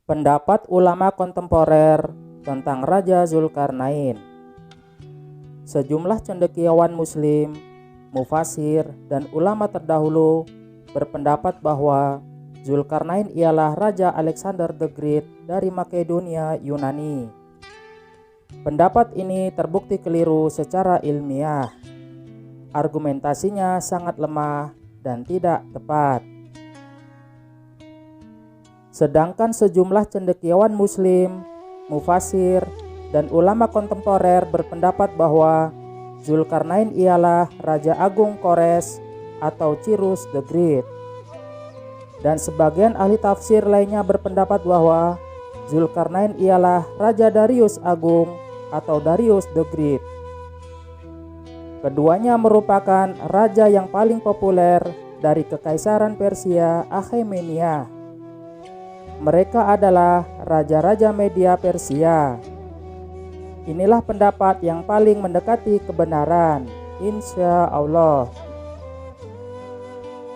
Pendapat ulama kontemporer tentang Raja Zulkarnain. Sejumlah cendekiawan muslim, mufasir, dan ulama terdahulu berpendapat bahwa Zulkarnain ialah Raja Alexander the Great dari Makedonia, Yunani. Pendapat ini terbukti keliru secara ilmiah. Argumentasinya sangat lemah dan tidak tepat. Sedangkan sejumlah cendekiawan muslim, mufasir, dan ulama kontemporer berpendapat bahwa Zulkarnain ialah Raja Agung Kores atau Cyrus the Great. Dan sebagian ahli tafsir lainnya berpendapat bahwa Zulkarnain ialah Raja Darius Agung atau Darius the Great. Keduanya merupakan raja yang paling populer dari Kekaisaran Persia Achaemenid. Mereka adalah raja-raja Media Persia. Inilah pendapat yang paling mendekati kebenaran, insya Allah.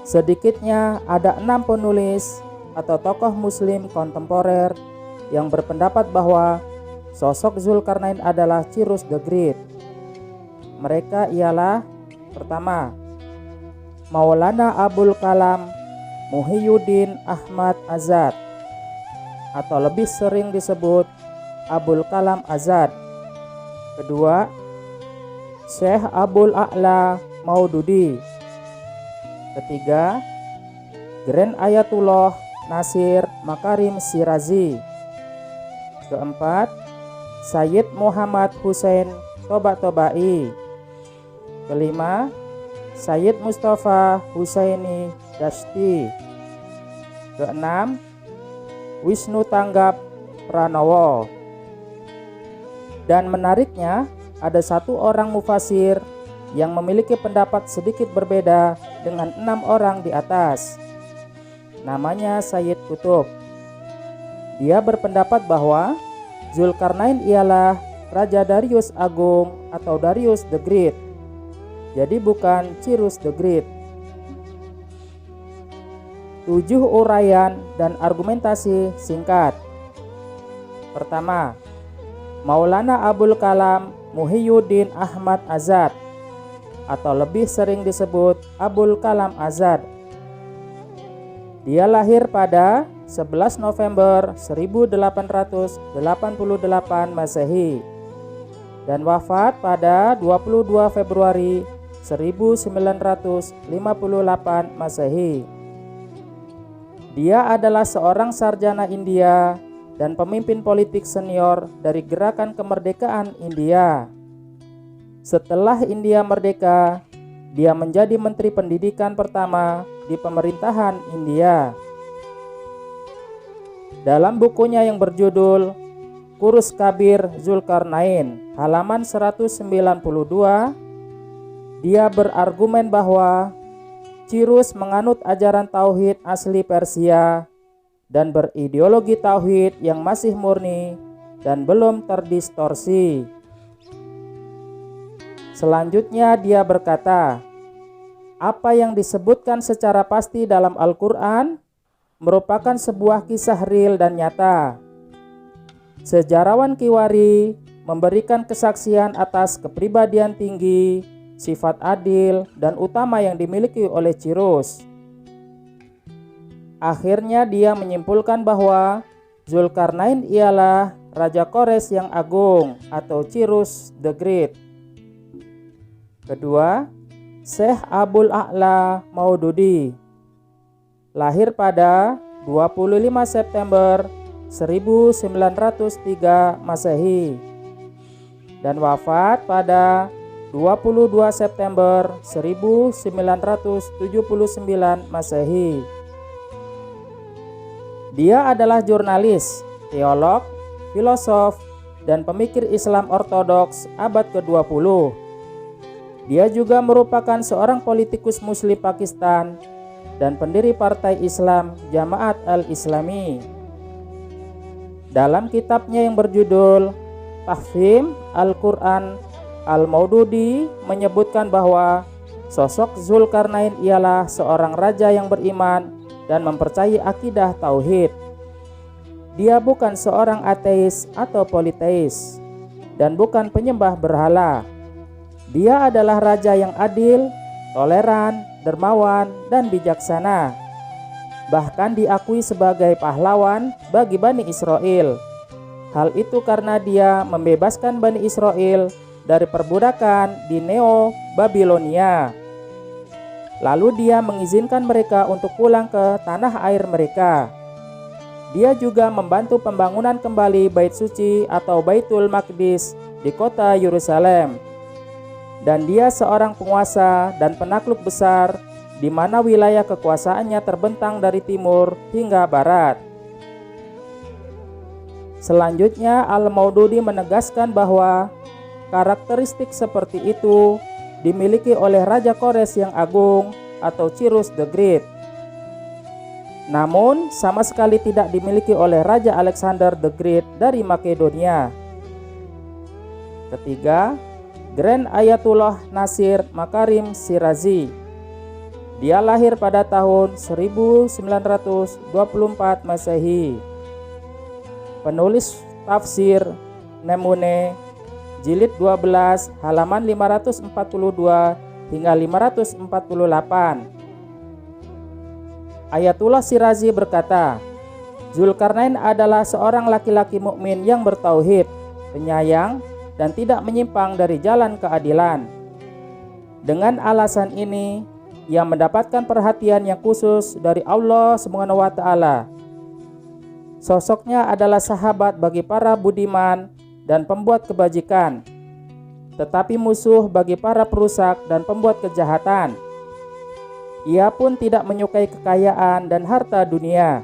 Sedikitnya ada 6 penulis atau tokoh muslim kontemporer yang berpendapat bahwa sosok Zulkarnain adalah Cyrus the Great. Mereka ialah: pertama, Maulana Abul Kalam Muhyiddin Ahmad Azad, atau lebih sering disebut Abul Kalam Azad. Kedua, Syekh Abul A'la Maududi. Ketiga, Grand Ayatullah Nasir Makarim Shirazi. Keempat, Sayyid Muhammad Hussein Tobatobai. Kelima, Sayyid Mustafa Husaini Dashti. Keenam, Wisnu Tanggap Pranowo. Dan menariknya, ada satu orang mufasir yang memiliki pendapat sedikit berbeda dengan 6 orang di atas. Namanya Sayyid Qutb. Dia berpendapat bahwa Zulkarnain ialah Raja Darius Agung atau Darius the Great. Jadi bukan Cyrus the Great. 7 uraian dan argumentasi singkat. Pertama, Maulana Abul Kalam Muhyiddin Ahmad Azad, atau lebih sering disebut Abul Kalam Azad. Dia lahir pada 11 November 1888 Masehi dan wafat pada 22 Februari 1958 Masehi. Dia adalah seorang sarjana India dan pemimpin politik senior dari Gerakan Kemerdekaan India. Setelah India merdeka, dia menjadi Menteri Pendidikan pertama di pemerintahan India. Dalam bukunya yang berjudul Kurus Kabir Zulkarnain, halaman 192, dia berargumen bahwa Cyrus menganut ajaran tauhid asli Persia dan berideologi tauhid yang masih murni dan belum terdistorsi. Selanjutnya dia berkata, apa yang disebutkan secara pasti dalam Al-Quran merupakan sebuah kisah real dan nyata. Sejarawan Kiwari memberikan kesaksian atas kepribadian tinggi, sifat adil, dan utama yang dimiliki oleh Cyrus. Akhirnya dia menyimpulkan bahwa Zulkarnain ialah Raja Kores yang agung atau Cyrus the Great. Kedua, Syekh Abul A'la Maududi. Lahir pada 25 September 1903 Masehi dan wafat pada 22 September 1979 Masehi. Dia adalah jurnalis, teolog, filosof, dan pemikir Islam Ortodoks abad ke-20. Dia juga merupakan seorang politikus Muslim Pakistan dan pendiri Partai Islam Jamaat Al-Islami. Dalam kitabnya yang berjudul Tahfim Al-Quran, Al-Maududi menyebutkan bahwa sosok Zulkarnain ialah seorang raja yang beriman dan mempercayai akidah tauhid. Dia bukan seorang ateis atau politeis, dan bukan penyembah berhala. Dia adalah raja yang adil, toleran, dermawan, dan bijaksana. Bahkan diakui sebagai pahlawan bagi Bani Israel. Hal itu karena dia membebaskan Bani Israel dari perbudakan di Neo-Babilonia. Lalu dia mengizinkan mereka untuk pulang ke tanah air mereka. Dia juga membantu pembangunan kembali Bait Suci atau Baitul Maqdis di kota Yerusalem. Dan dia seorang penguasa dan penakluk besar di mana wilayah kekuasaannya terbentang dari timur hingga barat. Selanjutnya, Al-Maududi menegaskan bahwa karakteristik seperti itu dimiliki oleh Raja Kores yang agung atau Cyrus the Great. Namun, sama sekali tidak dimiliki oleh Raja Alexander the Great dari Makedonia. Ketiga, Grand Ayatullah Nasir Makarim Shirazi. Dia lahir pada tahun 1924 Masehi. Penulis tafsir Nemune, jilid 12, halaman 542 hingga 548. Ayatullah Shirazi berkata, Zulkarnain adalah seorang laki-laki mukmin yang bertauhid, penyayang, dan tidak menyimpang dari jalan keadilan. Dengan alasan ini, ia mendapatkan perhatian yang khusus dari Allah SWT. Sosoknya adalah sahabat bagi para budiman dan pembuat kebajikan, tetapi musuh bagi para perusak dan pembuat kejahatan. Ia pun tidak menyukai kekayaan dan harta dunia.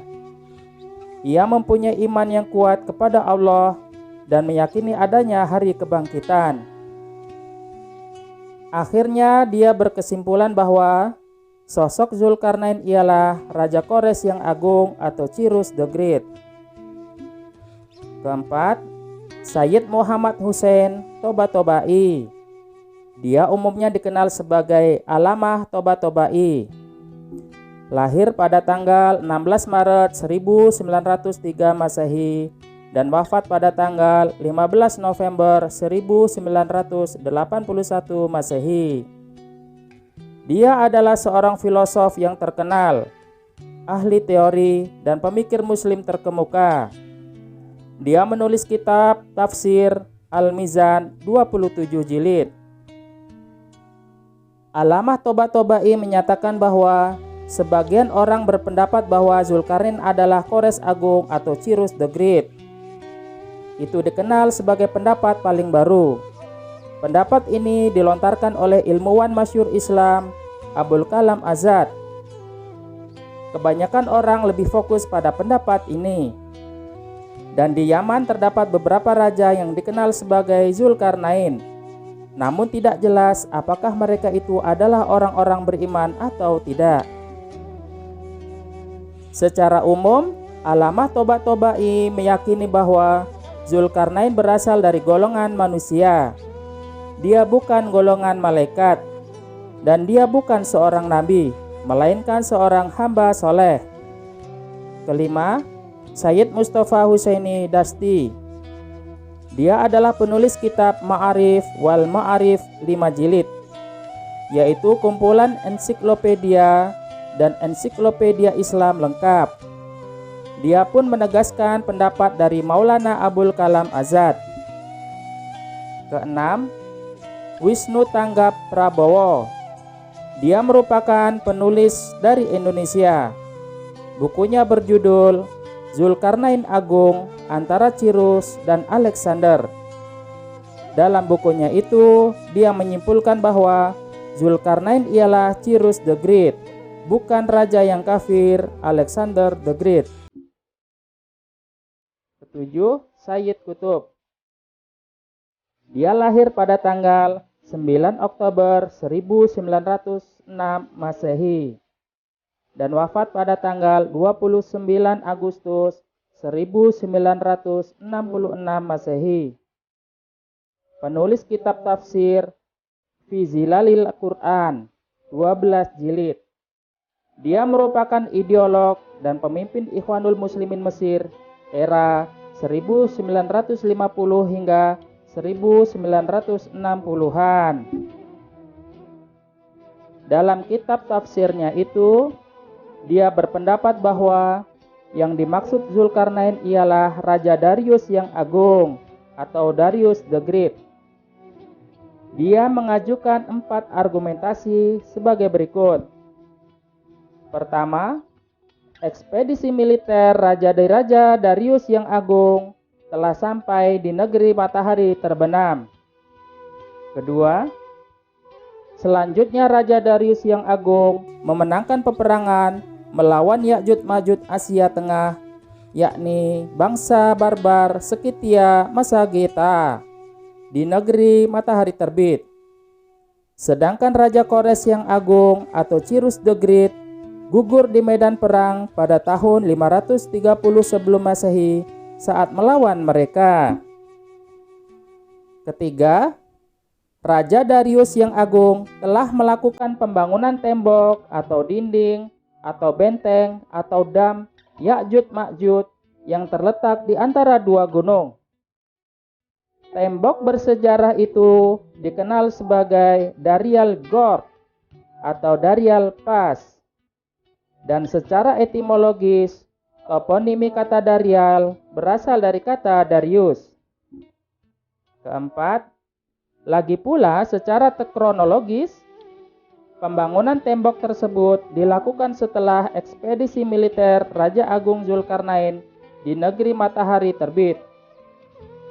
Ia mempunyai iman yang kuat kepada Allah dan meyakini adanya hari kebangkitan. Akhirnya dia berkesimpulan bahwa sosok Zulkarnain ialah Raja Kores yang agung atau Cyrus the Great. Keempat, Sayyid Muhammad Hussein Tobatobai. Dia umumnya dikenal sebagai Alamah Tobatobai. Lahir pada tanggal 16 Maret 1903 Masehi dan wafat pada tanggal 15 November 1981 Masehi. Dia adalah seorang filosof yang terkenal, ahli teori, dan pemikir muslim terkemuka. Dia menulis kitab tafsir Al-Mizan 27 jilid. Alamah Tobatobai menyatakan bahwa sebagian orang berpendapat bahwa Zulkarnain adalah Kores Agung atau Cyrus the Great. Itu dikenal sebagai pendapat paling baru. Pendapat ini dilontarkan oleh ilmuwan masyhur Islam Abul Kalam Azad. Kebanyakan orang lebih fokus pada pendapat ini. Dan di Yaman terdapat beberapa raja yang dikenal sebagai Zulkarnain. Namun tidak jelas apakah mereka itu adalah orang-orang beriman atau tidak. Secara umum, Alamah Tobatobai meyakini bahwa Zulkarnain berasal dari golongan manusia. Dia bukan golongan malaikat, dan dia bukan seorang nabi, melainkan seorang hamba soleh. Kelima, Sayyid Mustafa Husaini Dasti. Dia adalah penulis kitab Ma'arif wal Ma'arif 5 jilid, yaitu kumpulan ensiklopedia dan ensiklopedia Islam lengkap. Dia pun menegaskan pendapat dari Maulana Abul Kalam Azad. Keenam, Wisnu Tanggap Prabowo. Dia merupakan penulis dari Indonesia. Bukunya berjudul Zulkarnain Agung antara Cyrus dan Alexander. Dalam bukunya itu, dia menyimpulkan bahwa Zulkarnain ialah Cyrus the Great, bukan raja yang kafir Alexander the Great. Ketujuh, Sayyid Qutb. Dia lahir pada tanggal 9 Oktober 1906 Masehi dan wafat pada tanggal 29 Agustus 1966 Masehi. Penulis kitab tafsir Fi Zilalil Quran 12 jilid. Dia merupakan ideolog dan pemimpin Ikhwanul Muslimin Mesir era 1950 hingga 1960-an. Dalam kitab tafsirnya itu, dia berpendapat bahwa yang dimaksud Zulkarnain ialah Raja Darius yang Agung atau Darius the Great. Dia mengajukan 4 argumentasi sebagai berikut. Pertama, ekspedisi militer Raja Darius yang Agung telah sampai di negeri matahari terbenam. Kedua, selanjutnya Raja Darius yang Agung memenangkan peperangan melawan Ya'juj Ma'juj Asia Tengah, yakni bangsa barbar Skythia Massagetha di negeri matahari terbit. Sedangkan Raja Kores yang Agung atau Cyrus the Great gugur di medan perang pada tahun 530 sebelum Masehi saat melawan mereka. Ketiga, Raja Darius yang Agung telah melakukan pembangunan tembok atau dinding atau benteng atau dam Ya'juj Ma'juj yang terletak di antara 2 gunung. Tembok bersejarah itu dikenal sebagai Darial Gorge atau Darial Pass. Dan secara etimologis, toponimi kata Darial berasal dari kata Darius. Keempat, lagi pula secara kronologis, pembangunan tembok tersebut dilakukan setelah ekspedisi militer Raja Agung Zulkarnain di negeri matahari terbit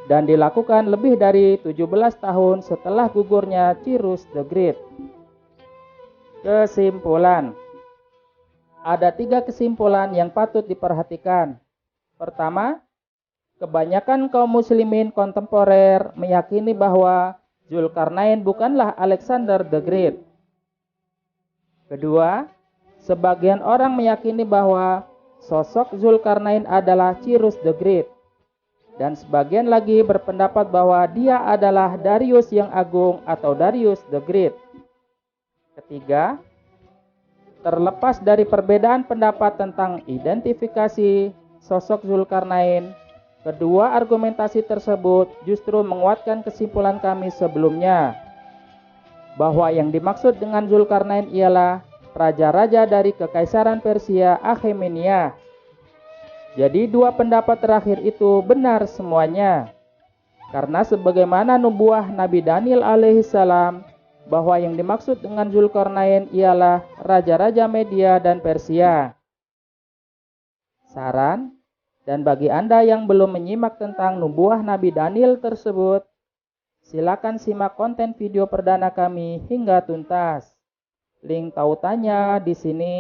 dan dilakukan lebih dari 17 tahun setelah gugurnya Cyrus the Great. Kesimpulan. Ada 3 kesimpulan yang patut diperhatikan. Pertama, kebanyakan kaum muslimin kontemporer meyakini bahwa Zulkarnain bukanlah Alexander the Great. Kedua, sebagian orang meyakini bahwa sosok Zulkarnain adalah Cyrus the Great. Dan sebagian lagi berpendapat bahwa dia adalah Darius yang Agung atau Darius the Great. Ketiga, terlepas dari perbedaan pendapat tentang identifikasi sosok Zulkarnain, kedua argumentasi tersebut justru menguatkan kesimpulan kami sebelumnya, bahwa yang dimaksud dengan Zulkarnain ialah raja-raja dari Kekaisaran Persia Akhemenia. Jadi 2 pendapat terakhir itu benar semuanya, karena sebagaimana nubuah Nabi Daniel alaihissalam bahwa yang dimaksud dengan Zulkarnain ialah raja-raja Media dan Persia. Saran, dan bagi Anda yang belum menyimak tentang nubuah Nabi Daniel tersebut, silakan simak konten video perdana kami hingga tuntas. Link tautannya di sini.